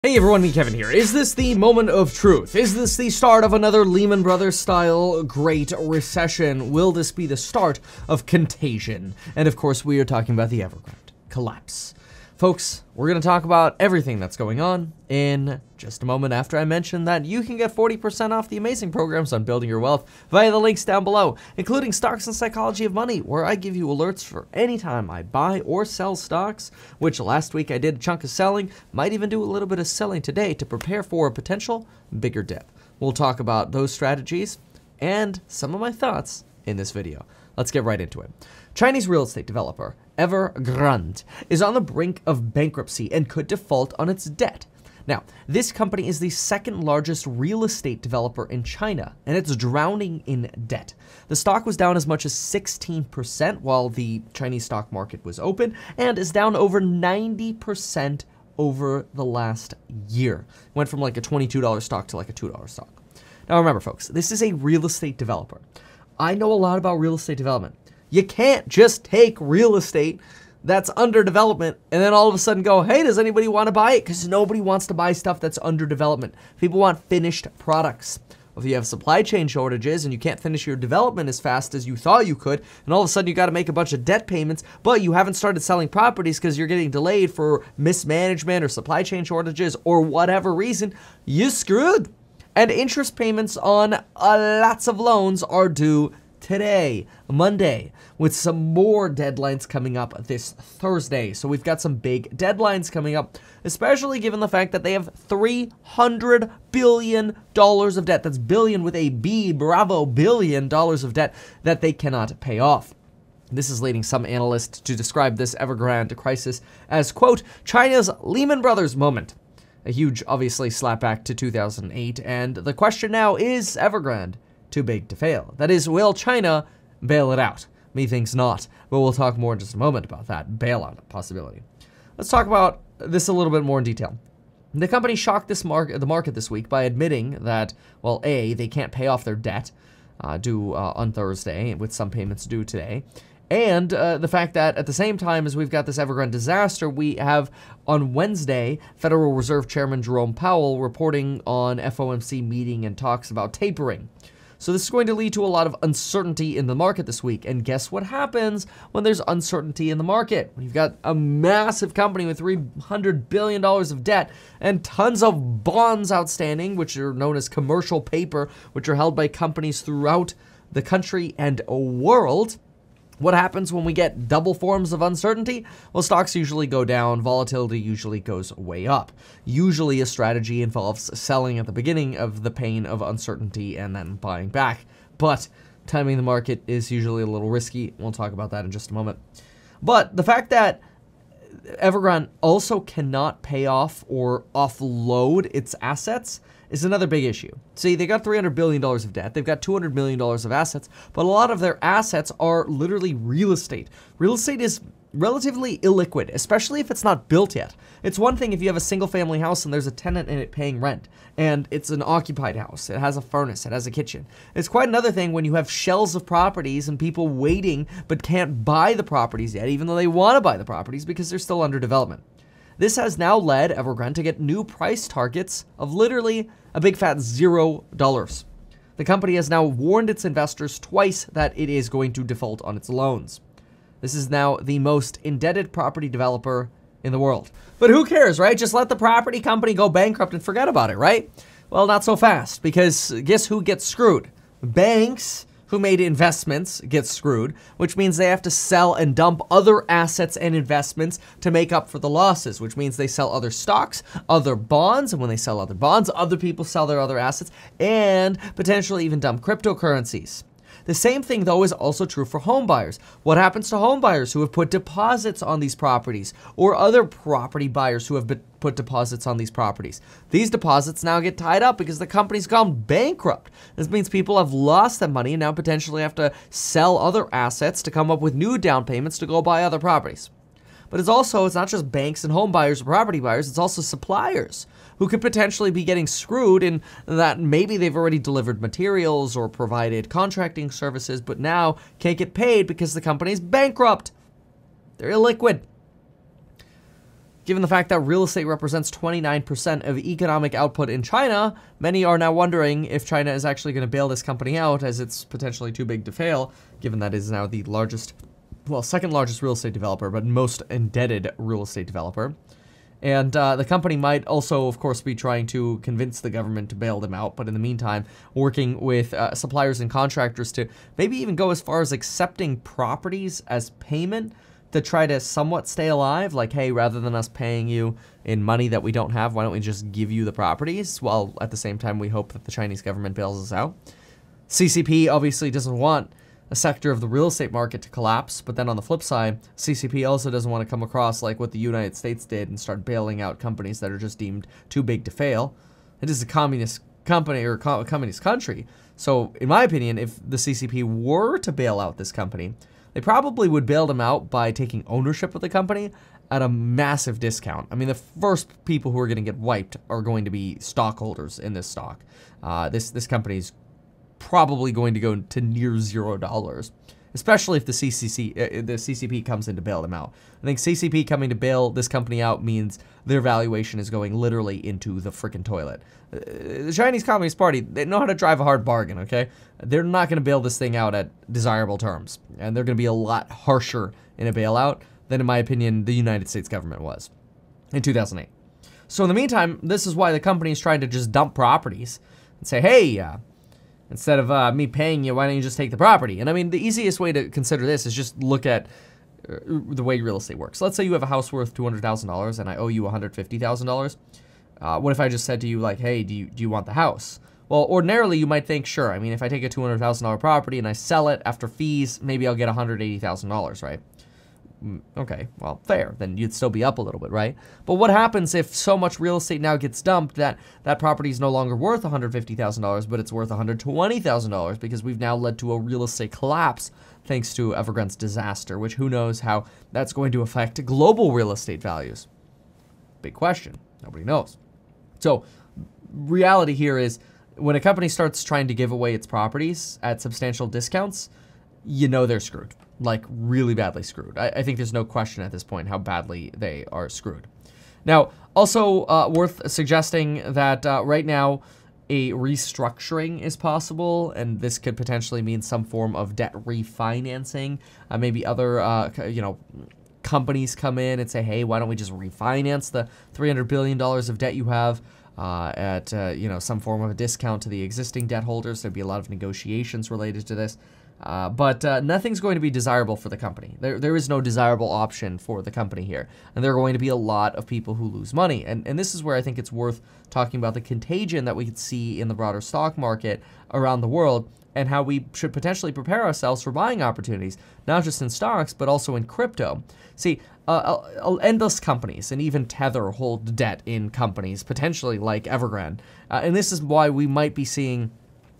Hey everyone, me Kevin here. Is this the moment of truth? Is this the start of another Lehman Brothers style great recession? Will this be the start of contagion? And of course, we are talking about the Evergrande collapse. Folks, we're going to talk about everything that's going on in just a moment after I mention that you can get 40% off the amazing programs on building your wealth via the links down below, including Stocks and Psychology of Money, where I give you alerts for any time I buy or sell stocks, which last week I did a chunk of selling, might even do a little bit of selling today to prepare for a potential bigger dip. We'll talk about those strategies and some of my thoughts in this video. Let's get right into it. Chinese real estate developer Evergrande is on the brink of bankruptcy and could default on its debt. Now, this company is the second largest real estate developer in China, and it's drowning in debt. The stock was down as much as 16% while the Chinese stock market was open, and is down over 90% over the last year. Went from like a $22 stock to like a $2 stock. Now remember, folks, this is a real estate developer. I know a lot about real estate development. You can't just take real estate that's under development and then all of a sudden go, hey, does anybody want to buy it? Because nobody wants to buy stuff that's under development. People want finished products. If you have supply chain shortages and you can't finish your development as fast as you thought you could, and all of a sudden you got to make a bunch of debt payments, but you haven't started selling properties because you're getting delayed for mismanagement or supply chain shortages or whatever reason, you're screwed. And interest payments on lots of loans are due today, Monday, with some more deadlines coming up this Thursday. So we've got some big deadlines coming up, especially given the fact that they have $300 billion of debt. That's billion with a B, bravo, billion dollars of debt that they cannot pay off. This is leading some analysts to describe this Evergrande crisis as, quote, China's Lehman Brothers moment. A huge, obviously, slapback to 2008. And the question now, is Evergrande too big to fail? That is, will China bail it out? Methinks not, but we'll talk more in just a moment about that bailout possibility. Let's talk about this a little bit more in detail. The company shocked the market this week by admitting that, well, A, they can't pay off their debt due on Thursday, with some payments due today. And the fact that at the same time as we've got this Evergrande disaster, we have on Wednesday, Federal Reserve Chairman Jerome Powell reporting on FOMC meeting and talks about tapering. So this is going to lead to a lot of uncertainty in the market this week. And guess what happens when there's uncertainty in the market? When you've got a massive company with $300 billion of debt and tons of bonds outstanding, which are known as commercial paper, which are held by companies throughout the country and world. What happens when we get double forms of uncertainty? Well, stocks usually go down, volatility usually goes way up. Usually a strategy involves selling at the beginning of the pain of uncertainty and then buying back. But timing the market is usually a little risky. We'll talk about that in just a moment. But the fact that Evergrande also cannot pay off or offload its assets is another big issue. See, they got $300 billion of debt, they've got $200 million of assets, but a lot of their assets are literally real estate. Real estate is relatively illiquid, especially if it's not built yet. It's one thing if you have a single family house and there's a tenant in it paying rent, and it's an occupied house, it has a furnace, it has a kitchen. It's quite another thing when you have shells of properties and people waiting but can't buy the properties yet, even though they want to buy the properties because they're still under development. This has now led Evergrande to get new price targets of literally a big fat $0. The company has now warned its investors twice that it is going to default on its loans. This is now the most indebted property developer in the world. But who cares, right? Just let the property company go bankrupt and forget about it, right? Well, not so fast, because guess who gets screwed? Banks who made investments get screwed, which means they have to sell and dump other assets and investments to make up for the losses, which means they sell other stocks, other bonds, and when they sell other bonds, other people sell their other assets, and potentially even dump cryptocurrencies. The same thing, though, is also true for home buyers. What happens to home buyers who have put deposits on these properties, or other property buyers who have put deposits on these properties? These deposits now get tied up because the company's gone bankrupt. This means people have lost that money and now potentially have to sell other assets to come up with new down payments to go buy other properties. But it's not just banks and home buyers or property buyers, it's also suppliers who could potentially be getting screwed in that maybe they've already delivered materials or provided contracting services, but now can't get paid because the company's bankrupt. They're illiquid. Given the fact that real estate represents 29% of economic output in China, many are now wondering if China is actually going to bail this company out, as it's potentially too big to fail, given that it is now the largest, well, second largest real estate developer, but most indebted real estate developer. And the company might also, of course, be trying to convince the government to bail them out, but in the meantime, working with suppliers and contractors to maybe even go as far as accepting properties as payment to try to somewhat stay alive. Like, hey, rather than us paying you in money that we don't have, why don't we just give you the properties? While at the same time, we hope that the Chinese government bails us out. CCP obviously doesn't want a sector of the real estate market to collapse, but then on the flip side, CCP also doesn't want to come across like what the United States did and start bailing out companies that are just deemed too big to fail. It is a communist company or communist country. So in my opinion, if the CCP were to bail out this company, they probably would bail them out by taking ownership of the company at a massive discount. I mean, the first people who are going to get wiped are going to be stockholders in this stock. This company is probably going to go to near $0, especially if the CCP comes in to bail them out. I think CCP coming to bail this company out means their valuation is going literally into the freaking toilet. The Chinese Communist Party, they know how to drive a hard bargain, okay? They're not going to bail this thing out at desirable terms, and they're going to be a lot harsher in a bailout than, in my opinion, the United States government was in 2008. So in the meantime, this is why the company is trying to just dump properties and say, hey, instead of me paying you, why don't you just take the property? And I mean, the easiest way to consider this is just look at the way real estate works. Let's say you have a house worth $200,000 and I owe you $150,000. What if I just said to you, like, hey, do you want the house? Well, ordinarily you might think, sure. I mean, if I take a $200,000 property and I sell it after fees, maybe I'll get $180,000, right? Okay, well, fair. Then you'd still be up a little bit, right? But what happens if so much real estate now gets dumped that that property is no longer worth $150,000, but it's worth $120,000 because we've now led to a real estate collapse thanks to Evergrande's disaster, which who knows how that's going to affect global real estate values? Big question. Nobody knows. So reality here is when a company starts trying to give away its properties at substantial discounts, you know they're screwed. Like, really badly screwed. I think there's no question at this point how badly they are screwed. Now, also worth suggesting that right now a restructuring is possible, and this could potentially mean some form of debt refinancing. Maybe other, companies come in and say, hey, why don't we just refinance the $300 billion of debt you have at, some form of a discount to the existing debt holders. There'd be a lot of negotiations related to this. But nothing's going to be desirable for the company. There is no desirable option for the company here. And there are going to be a lot of people who lose money. And this is where I think it's worth talking about the contagion that we could see in the broader stock market around the world and how we should potentially prepare ourselves for buying opportunities, not just in stocks, but also in crypto. See, endless companies and even Tether hold debt in companies, potentially like Evergrande. And this is why we might be seeing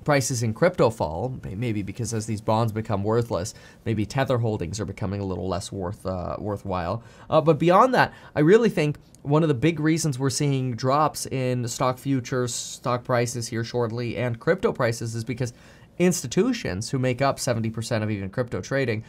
prices in crypto fall, maybe because as these bonds become worthless, maybe Tether holdings are becoming a little less worthwhile. But beyond that, I really think one of the big reasons we're seeing drops in stock futures, stock prices here shortly, and crypto prices is because institutions who make up 70% of even crypto trading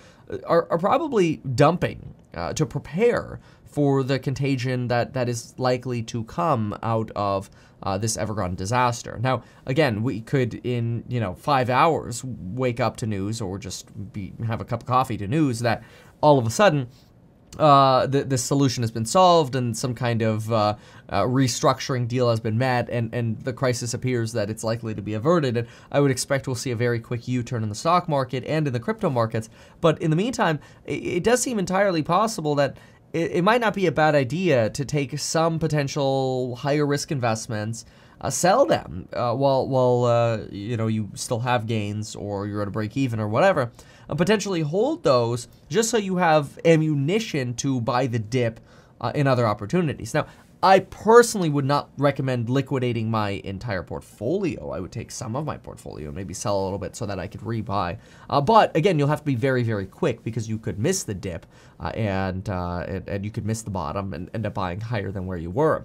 are probably dumping to prepare for the contagion that is likely to come out of this Evergrande disaster. Now, again, we could in 5 hours wake up to news, or just have a cup of coffee to news that all of a sudden the solution has been solved and some kind of restructuring deal has been met, and the crisis appears that it's likely to be averted. And I would expect we'll see a very quick U-turn in the stock market and in the crypto markets. But in the meantime, it does seem entirely possible that it might not be a bad idea to take some potential higher risk investments, sell them while you still have gains, or you're at a break even or whatever, potentially hold those just so you have ammunition to buy the dip in other opportunities. Now, I personally would not recommend liquidating my entire portfolio. I would take some of my portfolio and maybe sell a little bit so that I could rebuy. But again, you'll have to be very, very quick because you could miss the dip and you could miss the bottom and end up buying higher than where you were.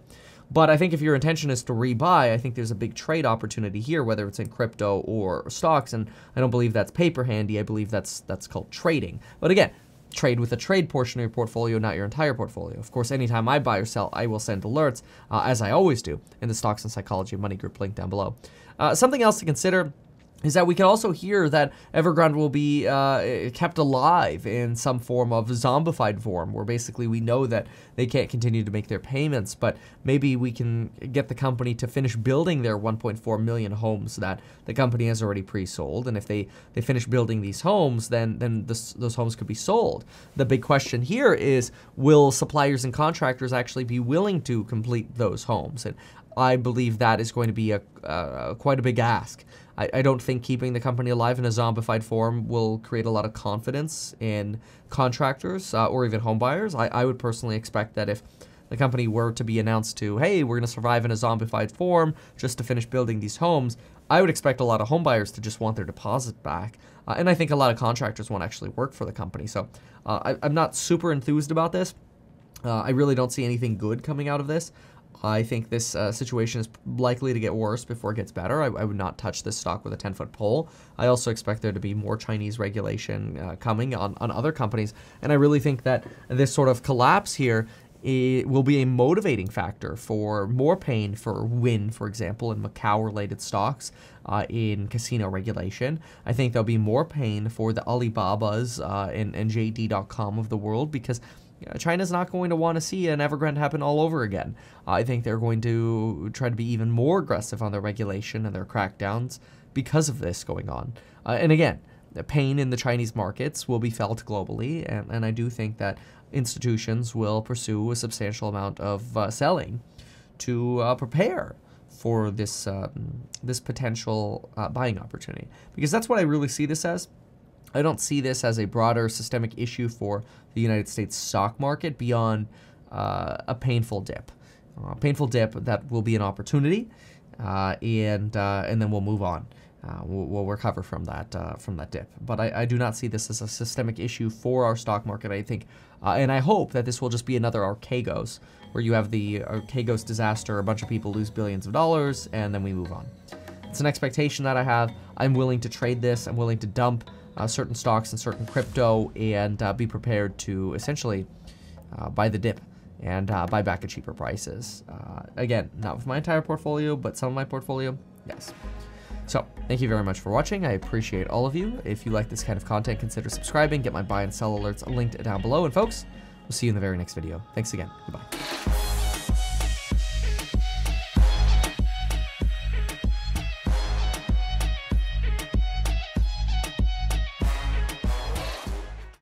But I think if your intention is to rebuy, I think there's a big trade opportunity here, whether it's in crypto or stocks. And I don't believe that's paper handy. I believe that's called trading. But again, trade with a trade portion of your portfolio, not your entire portfolio. Of course, anytime I buy or sell, I will send alerts, as I always do, in the Stocks and Psychology of Money group link down below. Something else to consider is that we can also hear that Evergrande will be kept alive in some form of zombified form, where basically we know that they can't continue to make their payments, but maybe we can get the company to finish building their 1.4 million homes that the company has already pre-sold, and if they finish building these homes, then those homes could be sold. The big question here is, will suppliers and contractors actually be willing to complete those homes? And I believe that is going to be quite a big ask. I don't think keeping the company alive in a zombified form will create a lot of confidence in contractors or even home buyers. I would personally expect that if the company were to be announced to, hey, we're going to survive in a zombified form just to finish building these homes, I would expect a lot of home buyers to just want their deposit back. And I think a lot of contractors won't actually work for the company. So I'm not super enthused about this. I really don't see anything good coming out of this. I think this situation is likely to get worse before it gets better. I would not touch this stock with a 10-foot pole. I also expect there to be more Chinese regulation coming on other companies. And I really think that this sort of collapse here will be a motivating factor for more pain for Wynn, for example, in Macau-related stocks in casino regulation. I think there'll be more pain for the Alibabas and JD.com of the world, because China's not going to want to see an Evergrande happen all over again. I think they're going to try to be even more aggressive on their regulation and their crackdowns because of this going on. And again, the pain in the Chinese markets will be felt globally, and I do think that institutions will pursue a substantial amount of selling to prepare for this this potential buying opportunity, because that's what I really see this as. I don't see this as a broader systemic issue for the United States stock market beyond a painful dip. Painful dip that will be an opportunity, and then we'll move on. We'll recover from that dip. But I do not see this as a systemic issue for our stock market. I think, and I hope that this will just be another Archegos, where you have the Archegos disaster, a bunch of people lose billions of dollars, and then we move on. It's an expectation that I have. I'm willing to trade this. I'm willing to dump certain stocks and certain crypto, and be prepared to essentially buy the dip and buy back at cheaper prices. Again, not with my entire portfolio, but some of my portfolio, yes. So, thank you very much for watching. I appreciate all of you. If you like this kind of content, consider subscribing. Get my buy and sell alerts linked down below. And folks, we'll see you in the very next video. Thanks again. Goodbye.